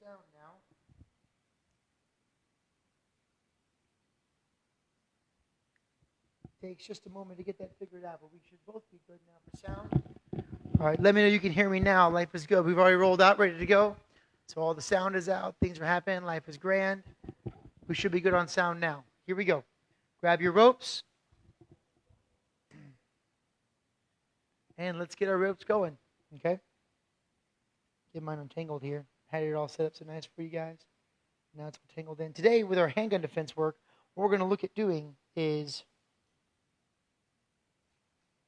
sound now. Takes just a moment to get that figured out, but we should both be good now for sound. All right, let me know you can hear me now. Life is good. We've already rolled out, ready to go. So all the sound is out. Things are happening. Life is grand. We should be good on sound now. Here we go. Grab your ropes. And let's get our ropes going. Okay? Get mine untangled here. Had it all set up so nice for you guys. Now it's tangled in. Today, with our handgun defense work, what we're going to look at doing is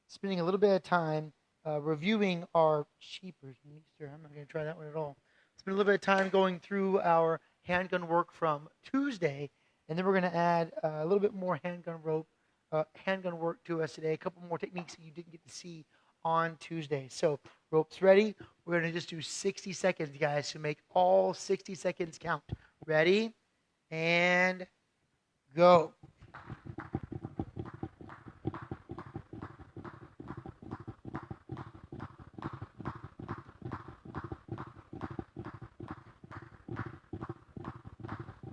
spending a little bit of time reviewing our cheapers. I'm not going to try that one at all. Spend a little bit of time going through our handgun work from Tuesday, and then we're going to add a little bit more handgun work to us today. A couple more techniques that you didn't get to see on Tuesday. So ropes ready. We're going to just do 60 seconds, guys, to make all 60 seconds count. Ready? And go.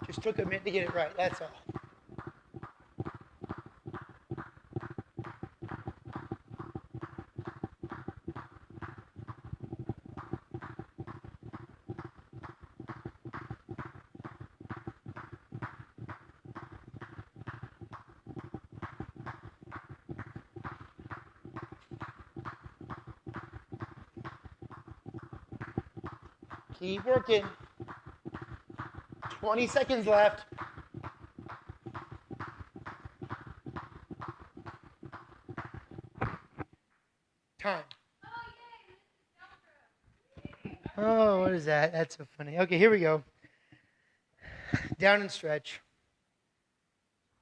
Just took a minute to get it right, that's all. Keep working. 20 seconds left. Time. Oh, what is that? That's so funny. Okay, here we go. Down and stretch.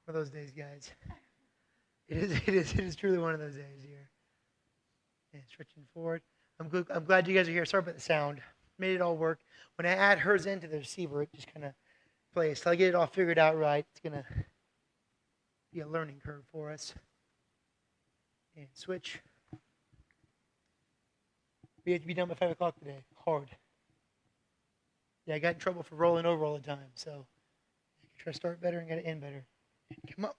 One of those days, guys. It is truly one of those days here. And stretching forward. I'm glad you guys are here. Sorry about the sound. Made it all work. When I add hers into the receiver, it just kind of plays. Till I get it all figured out right, it's going to be a learning curve for us. And switch. We have to be done by 5 o'clock today. Hard. Yeah, I got in trouble for rolling over all the time, so I can try to start better and get it in better. Come up.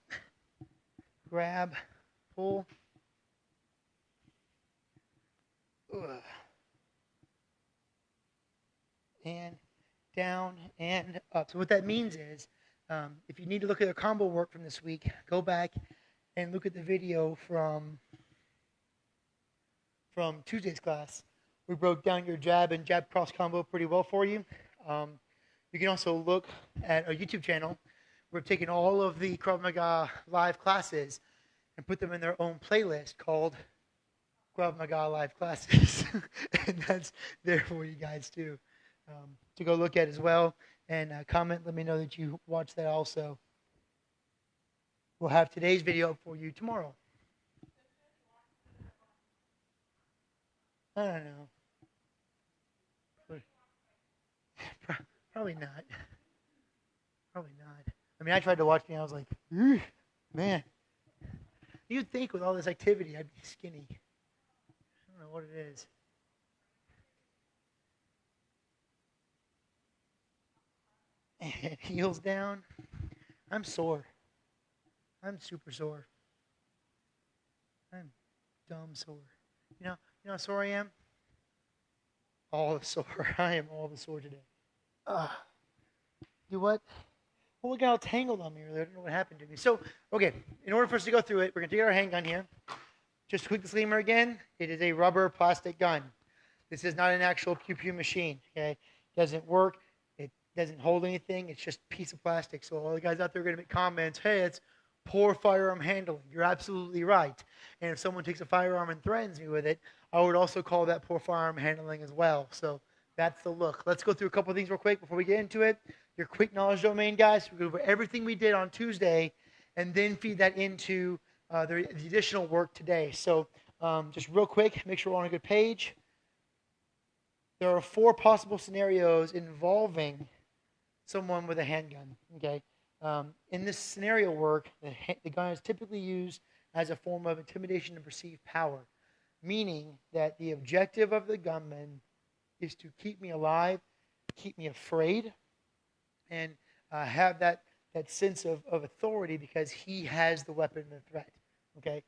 Grab. Pull. Ugh. And down and up. So what that means is, if you need to look at a combo work from this week, go back and look at the video from Tuesday's class. We broke down your jab and jab cross combo pretty well for you. You can also look at our YouTube channel. We're taking all of the Krav Maga live classes and put them in their own playlist called Krav Maga live classes. And that's there for you guys too, to go look at as well. And comment, let me know that you watched that also. We'll have today's video up for you tomorrow. I don't know. Probably not. Probably not. I mean, I tried to watch me. I was like, man. You'd think with all this activity, I'd be skinny. I don't know what it is. And heels down. I'm sore. I'm super sore. I'm dumb sore. You know how sore I am? All the sore. I am all the sore today. You what? Well, we got all tangled on me earlier. I don't know what happened to me. So, okay, in order for us to go through it, we're going to take our handgun here. Just a quick disclaimer again. It is a rubber plastic gun. This is not an actual pew-pew machine. Okay, it doesn't work. It doesn't hold anything. It's just a piece of plastic. So all the guys out there are going to make comments, hey, it's poor firearm handling. You're absolutely right. And if someone takes a firearm and threatens me with it, I would also call that poor firearm handling as well. So that's the look. Let's go through a couple of things real quick before we get into it. Your quick knowledge domain, guys. We'll go over everything we did on Tuesday and then feed that into the additional work today. So just real quick, make sure we're on a good page. There are 4 possible scenarios involving someone with a handgun. Okay. In this scenario work, the gun is typically used as a form of intimidation and perceived power, meaning that the objective of the gunman is to keep me alive, keep me afraid and have that sense of authority because he has the weapon and the threat. Okay,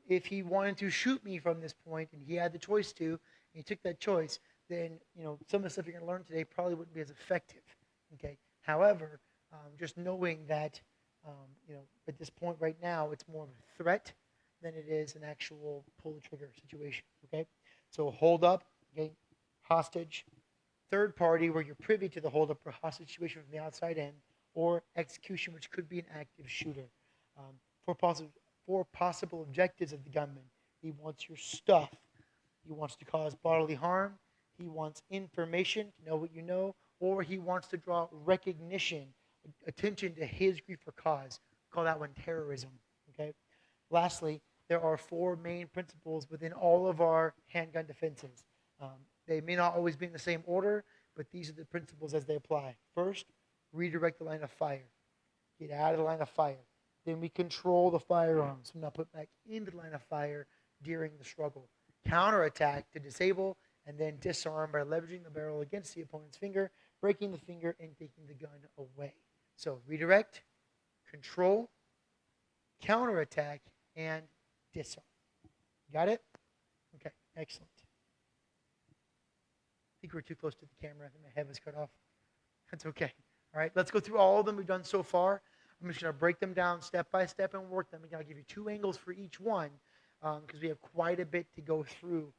if he wanted to shoot me from this point and he had the choice to, and he took that choice, then some of the stuff you're going to learn today probably wouldn't be as effective. Okay, however, just knowing that at this point right now it's more of a threat than it is an actual pull the trigger situation. Okay, so hold up, okay, hostage, third party where you're privy to the hold up or hostage situation from the outside in, or execution, which could be an active shooter. Um, for possible objectives of the gunman, he wants your stuff. He wants to cause bodily harm. He wants information to know what you know, or he wants to draw recognition, attention to his grief or cause. We call that one terrorism. Okay. Lastly, there are four main principles within all of our handgun defenses. They may not always be in the same order, but these are the principles as they apply. First, redirect the line of fire. Get out of the line of fire. Then we control the firearms. So not put back into the line of fire during the struggle. Counterattack to disable, and then disarm by leveraging the barrel against the opponent's finger, breaking the finger, and taking the gun away. So redirect, control, counterattack, and disarm. Got it? Okay, excellent. I think we're too close to the camera. I think my head was cut off. That's okay. All right, let's go through all of them we've done so far. I'm just going to break them down step by step and work them. Again, I'll give you 2 angles for each one because we have quite a bit to go through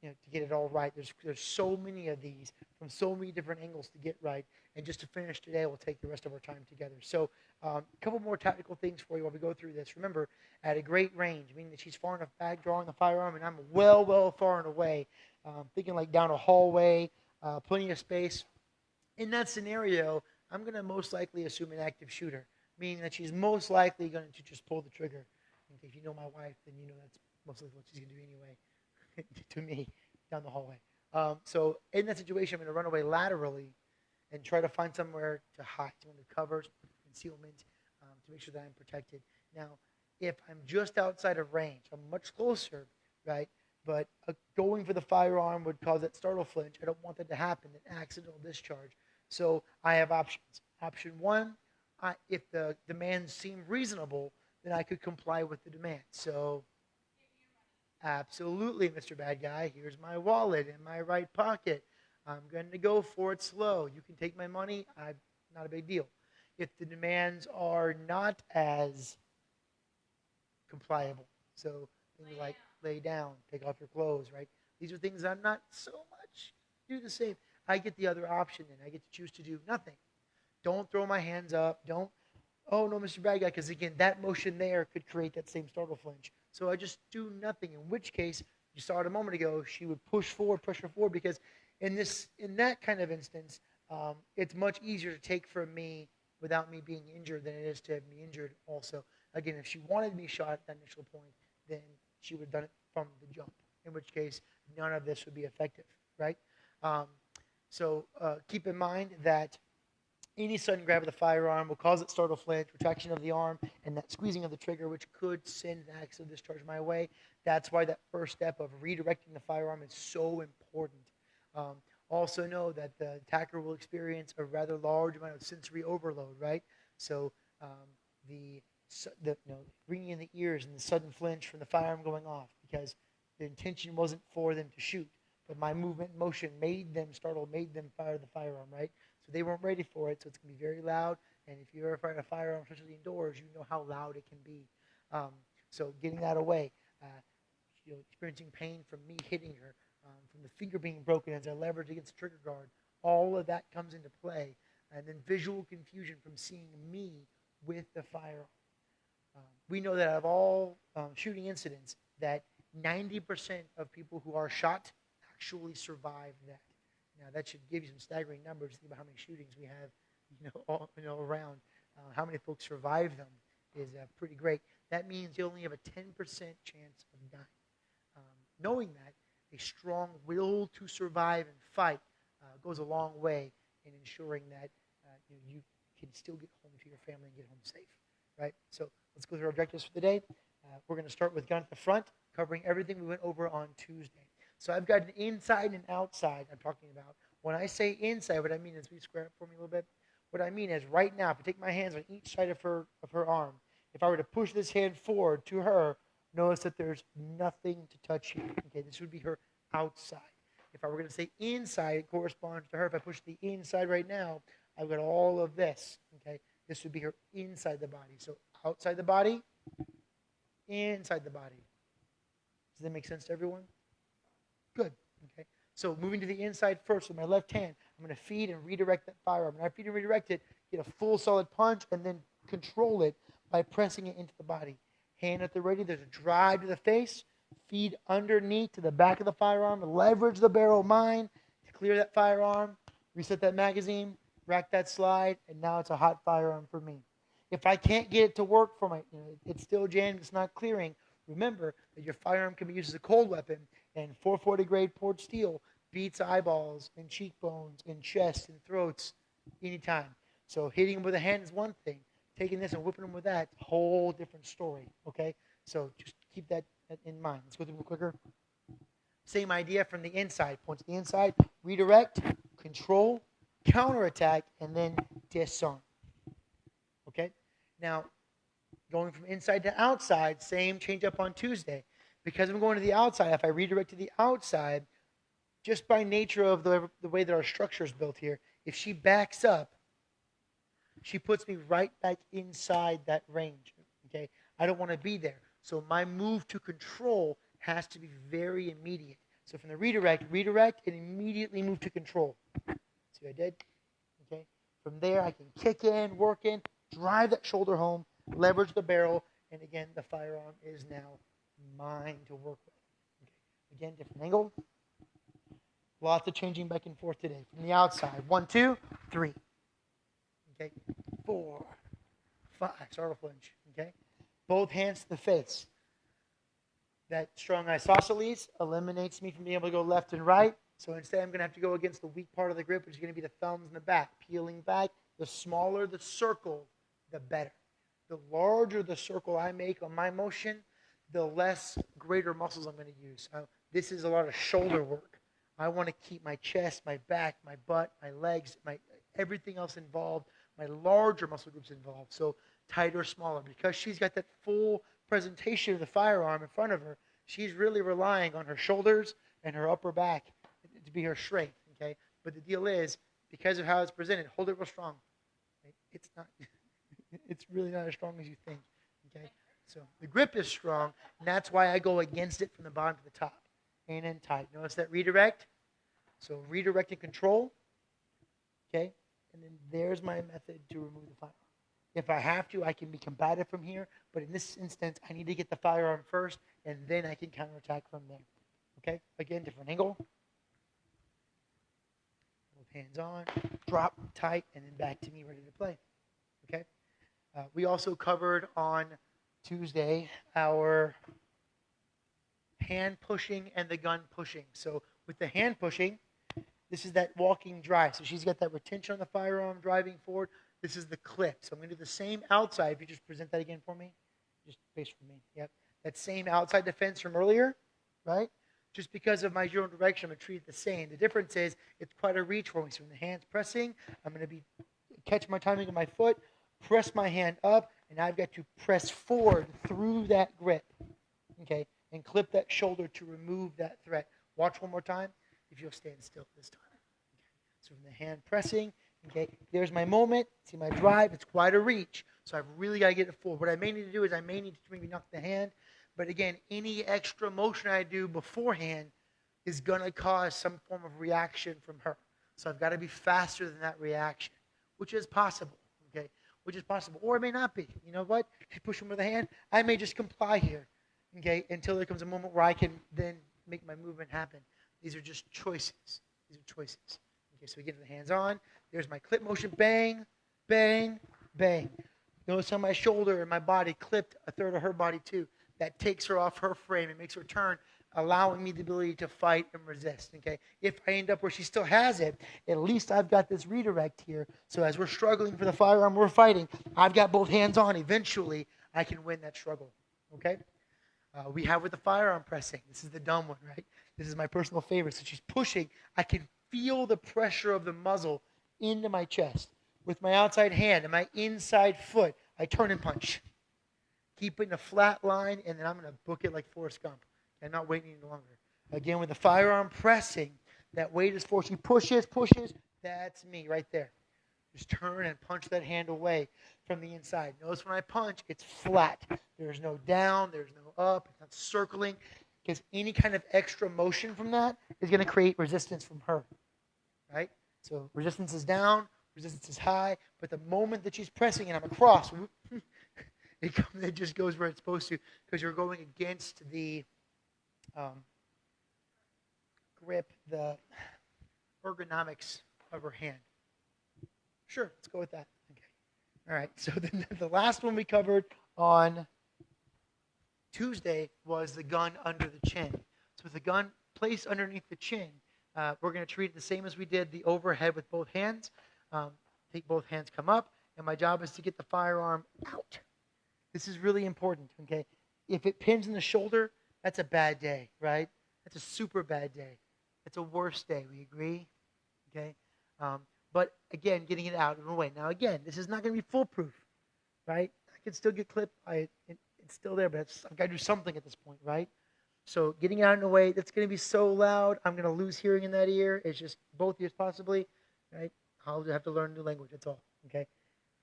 to get it all right. There's so many of these from so many different angles to get right. And just to finish today, we'll take the rest of our time together. So a couple more tactical things for you while we go through this. Remember, at a great range, meaning that she's far enough back drawing the firearm, and I'm well far and away, thinking like down a hallway, plenty of space. In that scenario, I'm going to most likely assume an active shooter, meaning that she's most likely going to just pull the trigger. If you know my wife, then you know that's most likely what she's going to do anyway to me down the hallway. So in that situation, I'm going to run away laterally and try to find somewhere to hide, somewhere to cover, concealment, to make sure that I'm protected. Now, if I'm just outside of range, I'm much closer, right? But going for the firearm would cause that startle flinch. I don't want that to happen, an accidental discharge. So I have options. Option 1, if the demands seem reasonable, then I could comply with the demand. So absolutely, Mr. Bad Guy, here's my wallet in my right pocket. I'm going to go for it slow. You can take my money. Not a big deal. If the demands are not as compliable, so things like lay down, take off your clothes, right? These are things I'm not so much do the same. I get the other option, and I get to choose to do nothing. Don't throw my hands up. Don't, oh no, Mr. Bad Guy, because again, that motion there could create that same startle flinch. So I just do nothing, in which case, you saw it a moment ago, she would push forward, pressure forward, because in that kind of instance, it's much easier to take from me without me being injured than it is to have me injured also. Again, if she wanted me shot at that initial point, then she would have done it from the jump, in which case none of this would be effective, right? So keep in mind that any sudden grab of the firearm will cause it startle flinch, retraction of the arm, and that squeezing of the trigger, which could send an accidental discharge my way. That's why that first step of redirecting the firearm is so important. Also know that the attacker will experience a rather large amount of sensory overload, right? So ringing in the ears and the sudden flinch from the firearm going off, because the intention wasn't for them to shoot, but my movement and motion made them startle, made them fire the firearm, right? So they weren't ready for it, so it's going to be very loud. And if you ever fire a firearm, especially indoors, you know how loud it can be. So getting that away, experiencing pain from me hitting her, from the finger being broken as I leverage against the trigger guard, all of that comes into play. And then visual confusion from seeing me with the firearm. We know that out of all shooting incidents, that 90% of people who are shot actually survive that. Now that should give you some staggering numbers. Think about how many shootings we have, all around. How many folks survive them is pretty great. That means you only have a 10% chance of dying. Knowing that, a strong will to survive and fight goes a long way in ensuring that you can still get home to your family and get home safe, right? So let's go through our objectives for the day. We're going to start with gun at the front, covering everything we went over on Tuesday. So I've got an inside and outside I'm talking about When I say inside, what I mean is, we square it for me a little bit. What I mean is, right now, if I take my hands on each side of her arm, if I were to push this hand forward to her, notice that there's nothing to touch here. Okay, this would be her outside. If I were going to say inside, it corresponds to her. If I push the inside right now, I've got all of this. Okay, this would be her inside the body. So outside the body, inside the body. Does that make sense to everyone? Good. Okay. So moving to the inside first with my left hand, I'm going to feed and redirect that firearm. When I feed and redirect it, get a full solid punch and then control it by pressing it into the body. Hand at the ready. There's a drive to the face. Feed underneath to the back of the firearm. Leverage the barrel of mine to clear that firearm. Reset that magazine. Rack that slide. And now it's a hot firearm for me. If I can't get it to work for my, it's still jammed, it's not clearing, remember that your firearm can be used as a cold weapon, and 440 grade poured steel beats eyeballs and cheekbones and chests and throats anytime. So hitting them with a hand is one thing. Taking this and whipping them with that, a whole different story, okay? So just keep that in mind. Let's go through it quicker. Same idea from the inside. Points to the inside, redirect, control, counterattack, and then disarm. Okay? Now, going from inside to outside, same change up on Tuesday. Because I'm going to the outside, if I redirect to the outside, just by nature of the way that our structure is built here, if she backs up, she puts me right back inside that range. Okay? I don't want to be there. So my move to control has to be very immediate. So from the redirect, and immediately move to control. See what I did? Okay? From there, I can kick in, work in, drive that shoulder home, leverage the barrel, and again, the firearm is now mine to work with. Okay. Again, different angle. Lots of changing back and forth today. From the outside, 1, 2, 3. Okay, 4, 5. Start with lunge. Okay, both hands to the face. That strong isosceles eliminates me from being able to go left and right. So instead, I'm going to have to go against the weak part of the grip, which is going to be the thumbs and the back. Peeling back. The smaller the circle, the better. The larger the circle I make on my motion, the less greater muscles I'm going to use. This is a lot of shoulder work. I want to keep my chest, my back, my butt, my legs, everything else involved, my larger muscle groups involved. So tighter, smaller. Because she's got that full presentation of the firearm in front of her, she's really relying on her shoulders and her upper back to be her strength. Okay, but the deal is, because of how it's presented, hold it real strong. It's not. It's really not as strong as you think. Okay, so the grip is strong, and that's why I go against it from the bottom to the top, and in tight. Notice that redirect. So redirect and control. Okay, and then there's my method to remove the firearm. If I have to, I can be combative from here, but in this instance, I need to get the firearm first, and then I can counterattack from there. Okay, again, different angle. Both hands on, drop, tight, and then back to me, ready to play. Okay. We also covered on Tuesday our hand pushing and the gun pushing. So with the hand pushing, this is that walking drive. So she's got that retention on the firearm driving forward. This is the clip. So I'm going to do the same outside. If you just present that again for me. Just face for me. Yep. That same outside defense from earlier, right? Just because of my zero direction, I'm going to treat it the same. The difference is it's quite a reach for me. So when the hand's pressing, I'm going to catch my timing of my foot, press my hand up, and I've got to press forward through that grip, okay, and clip that shoulder to remove that threat. Watch one more time, if you'll stand still this time. Okay. So from the hand pressing, okay, there's my moment. See my drive, it's quite a reach, so I've really got to get it forward. What I may need to do is I may need to maybe knock the hand, but again, any extra motion I do beforehand is going to cause some form of reaction from her. So I've got to be faster than that reaction, which is possible. Okay, which is possible, or it may not be. You know what? If you push him with a hand, I may just comply here, okay, until there comes a moment where I can then make my movement happen. These are just choices. These are choices. Okay, so we get the hands on. There's my clip motion. Bang, bang, bang. Notice how my shoulder and my body clipped a third of her body too. That takes her off her frame and makes her turn, allowing me the ability to fight and resist. Okay, if I end up where she still has it, at least I've got this redirect here. So as we're struggling for the firearm we're fighting, I've got both hands on. Eventually, I can win that struggle. Okay, we have with the firearm pressing. This is the dumb one, right? This is my personal favorite. So she's pushing. I can feel the pressure of the muzzle into my chest. With my outside hand and my inside foot, I turn and punch. Keep it in a flat line, and then I'm going to book it like Forrest Gump. I'm not waiting any longer. Again, with the firearm pressing, that weight is forced. She pushes. That's me right there. Just turn and punch that hand away from the inside. Notice when I punch, it's flat. There's no down. There's no up. It's not circling. Because any kind of extra motion from that is going to create resistance from her. Right? So resistance is down. Resistance is high. But the moment that she's pressing and I'm across, it just goes where it's supposed to, because you're going against the grip, the ergonomics of her hand. Sure, let's go with that. Okay. All right, so then the last one we covered on Tuesday was the gun under the chin. So with the gun placed underneath the chin, we're going to treat it the same as we did the overhead with both hands. Take both hands, come up, and my job is to get the firearm out. This is really important, okay? If it pins in the shoulder, that's a bad day, right? That's a super bad day. It's a worse day, we agree? Okay? But again, getting it out of the way. Now again, this is not going to be foolproof, right? I can still get clipped. It's still there, but I've got to do something at this point, right? So getting out of the way, that's going to be so loud, I'm going to lose hearing in that ear. It's just both ears possibly, right? I'll have to learn a new language, that's all, okay?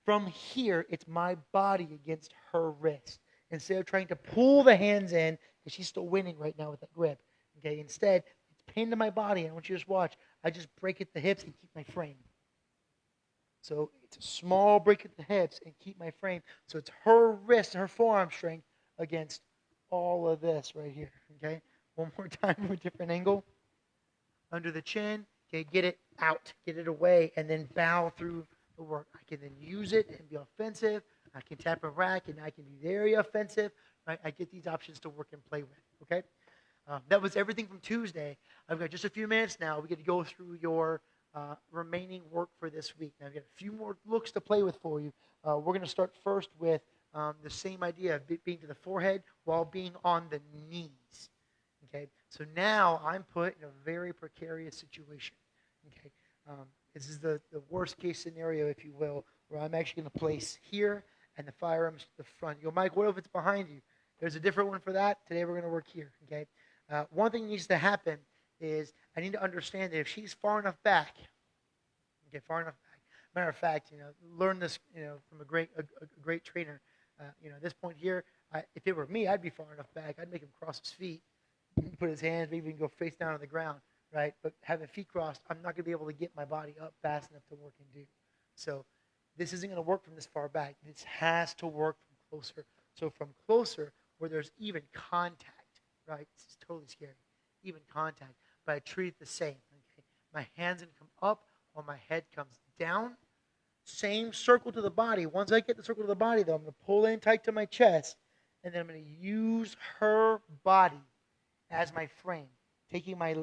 From here, it's my body against her wrist. Instead of trying to pull the hands in, because she's still winning right now with that grip, okay? Instead, it's pinned to my body, and I want you to just watch. I just break at the hips and keep my frame. So it's a small break at the hips and keep my frame. So it's her wrist and her forearm strength against all of this right here, okay? One more time from a different angle. Under the chin, okay, get it out, get it away, and then bow through the work. I can then use it and be offensive. I can tap and rack, and I can be very offensive. Right? I get these options to work and play with, okay? That was everything from Tuesday. I've got just a few minutes now. We get to go through your remaining work for this week. Now, I've got a few more looks to play with for you. We're going to start first with the same idea of being to the forehead while being on the knees. Okay, so now I'm put in a very precarious situation. Okay, this is the worst case scenario, if you will, where I'm actually going to place here and the firearm's to the front. You go, Mike, what if it's behind you? There's a different one for that. Today we're going to work here. Okay, one thing that needs to happen is I need to understand that if she's far enough back, okay, far enough back. Matter of fact, learn this, from a great trainer. At this point here, if it were me, I'd be far enough back. I'd make him cross his feet, put his hands, maybe even go face down on the ground, right? But having feet crossed, I'm not going to be able to get my body up fast enough to work and do. So this isn't going to work from this far back. This has to work from closer. So from closer, where there's even contact, right? This is totally scary. Even contact. But I treat it the same, okay? My hand's going to come up while my head comes down. Same circle to the body. Once I get the circle to the body, though, I'm going to pull in tight to my chest, and then I'm going to use her body as my frame. Taking my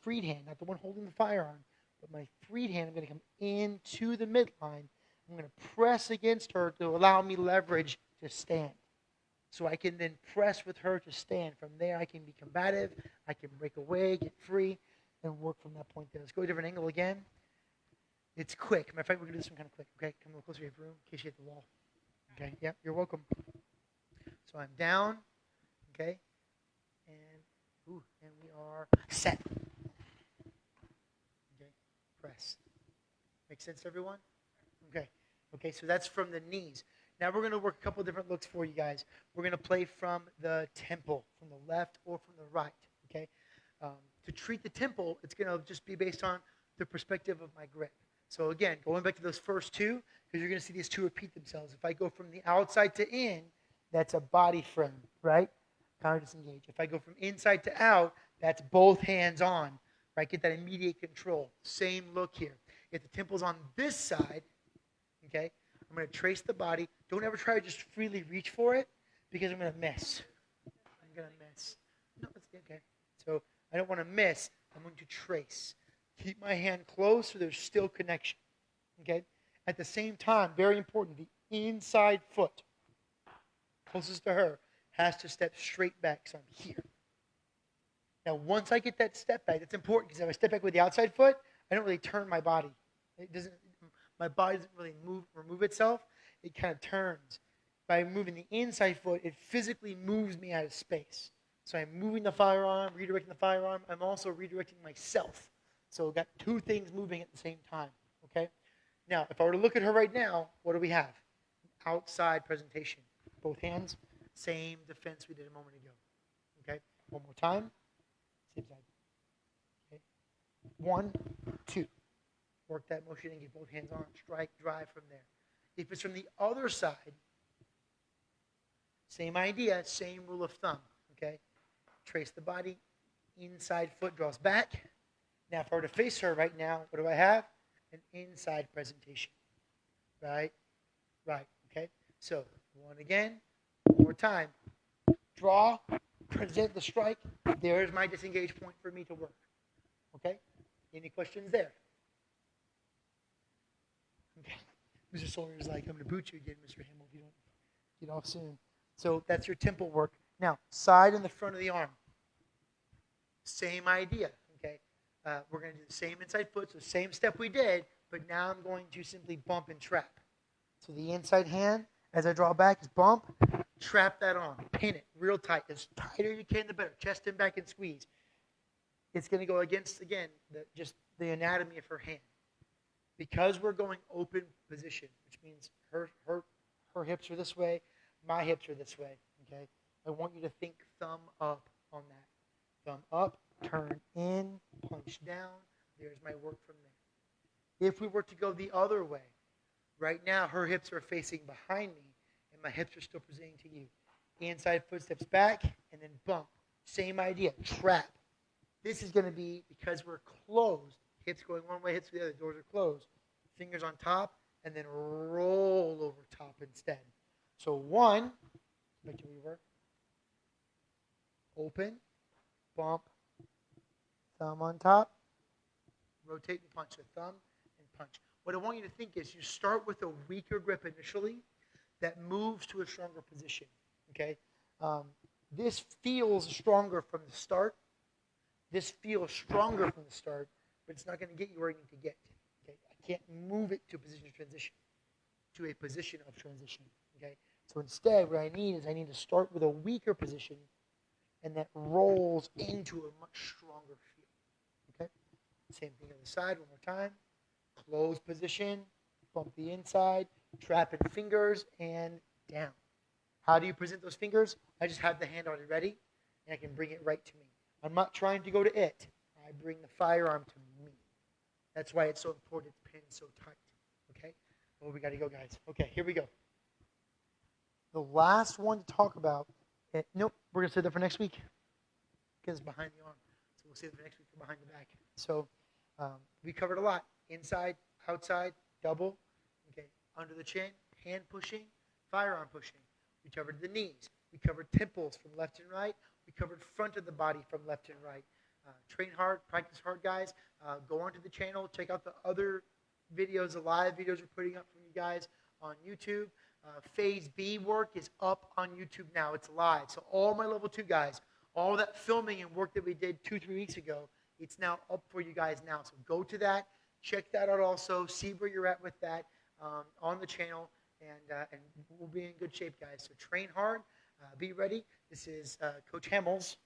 freed hand, not the one holding the firearm, but my freed hand, I'm going to come into the midline. I'm going to press against her to allow me leverage to stand. So I can then press with her to stand. From there, I can be combative. I can break away, get free, and work from that point there. Let's go to a different angle again. It's quick. Matter of fact, we're going to do this one kind of quick. Okay, come a little closer to your room in case you hit the wall. Okay, yeah, you're welcome. So I'm down. Okay, and we are set. Okay, press. Make sense, everyone? Okay, so that's from the knees. Now we're going to work a couple of different looks for you guys. We're going to play from the temple, from the left or from the right, okay? To treat the temple, it's going to just be based on the perspective of my grip. So again, going back to those first two, because you're going to see these two repeat themselves. If I go from the outside to in, that's a body frame, right? Counter disengage. If I go from inside to out, that's both hands on, right? Get that immediate control. Same look here. If the temple's on this side, okay, I'm going to trace the body. Don't ever try to just freely reach for it because I'm going to miss. I'm going to miss. No, it's okay. So I don't want to miss. I'm going to trace. Keep my hand close so there's still connection. Okay? At the same time, very important, the inside foot, closest to her, has to step straight back. So I'm here. Now, once I get that step back, that's important because if I step back with the outside foot, I don't really turn my body. It doesn't. My body doesn't really remove itself. It kind of turns. By moving the inside foot, it physically moves me out of space. So I'm moving the firearm, redirecting the firearm. I'm also redirecting myself. So I've got two things moving at the same time. Okay. Now, if I were to look at her right now, what do we have? Outside presentation. Both hands, same defense we did a moment ago. Okay. One more time. Same side. Okay. 1, 2. Work that motion and get both hands on. Strike, drive from there. If it's from the other side, same idea, same rule of thumb. Okay. Trace the body. Inside foot draws back. Now, if I were to face her right now, what do I have? An inside presentation. Right? Right. Okay. So, one again. One more time. Draw. Present the strike. There's my disengage point for me to work. Okay? Any questions there? Okay. Mr. Sawyer's like, I'm going to boot you again, Mr. Hamill, if you don't get off soon. So that's your temple work. Now, side and the front of the arm. Same idea. Okay? We're going to do the same inside foot, so same step we did, but now I'm going to simply bump and trap. So the inside hand, as I draw back, is bump, trap that arm, pin it real tight. As tighter you can, the better. Chest and back and squeeze. It's going to go against, again, just the anatomy of her hand. Because we're going open position, which means her hips are this way, my hips are this way, okay? I want you to think thumb up on that. Thumb up, turn in, punch down. There's my work from there. If we were to go the other way, right now her hips are facing behind me, and my hips are still presenting to you. Inside footsteps back, and then bump. Same idea, trap. This is going to be, because we're closed, hips going one way, hips the other, doors are closed. Fingers on top, and then roll over top instead. So 1, back to where you were. Open, bump, thumb on top, rotate and punch. So thumb and punch. What I want you to think is you start with a weaker grip initially that moves to a stronger position. Okay? This feels stronger from the start. This feels stronger from the start, but it's not going to get you where you need to get. Okay? I can't move it to a position of transition. Okay? So instead, what I need to start with a weaker position, and that rolls into a much stronger feel. Okay? Same thing on the side, one more time. Close position, bump the inside, trap in fingers, and down. How do you present those fingers? I just have the hand already ready, and I can bring it right to me. I'm not trying to go to it. I bring the firearm to me. That's why it's so important to pin so tight. Okay? Well, we got to go, guys. Okay, here we go. The last one to talk about, nope, we're going to save that for next week because it's behind the arm. So we'll save it for next week for behind the back. So we covered a lot. Inside, outside, double, okay, under the chin, hand pushing, firearm pushing. We covered the knees. We covered temples from left and right. We covered front of the body from left and right. Train hard, practice hard, guys. Go onto the channel. Check out the other videos, the live videos we're putting up from you guys on YouTube. Phase B work is up on YouTube now. It's live. So all my level 2 guys, all that filming and work that we did 2-3 weeks ago, it's now up for you guys now. So go to that. Check that out also. See where you're at with that on the channel. And we'll be in good shape, guys. So train hard. Be ready. This is Coach Hamels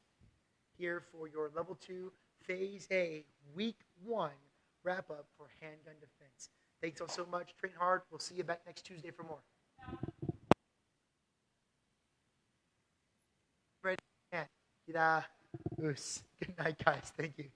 here for your Level 2 Phase A Week 1 wrap-up for handgun defense. Thanks all so much. Train hard. We'll see you back next Tuesday for more. Ready? Good night, guys. Thank you.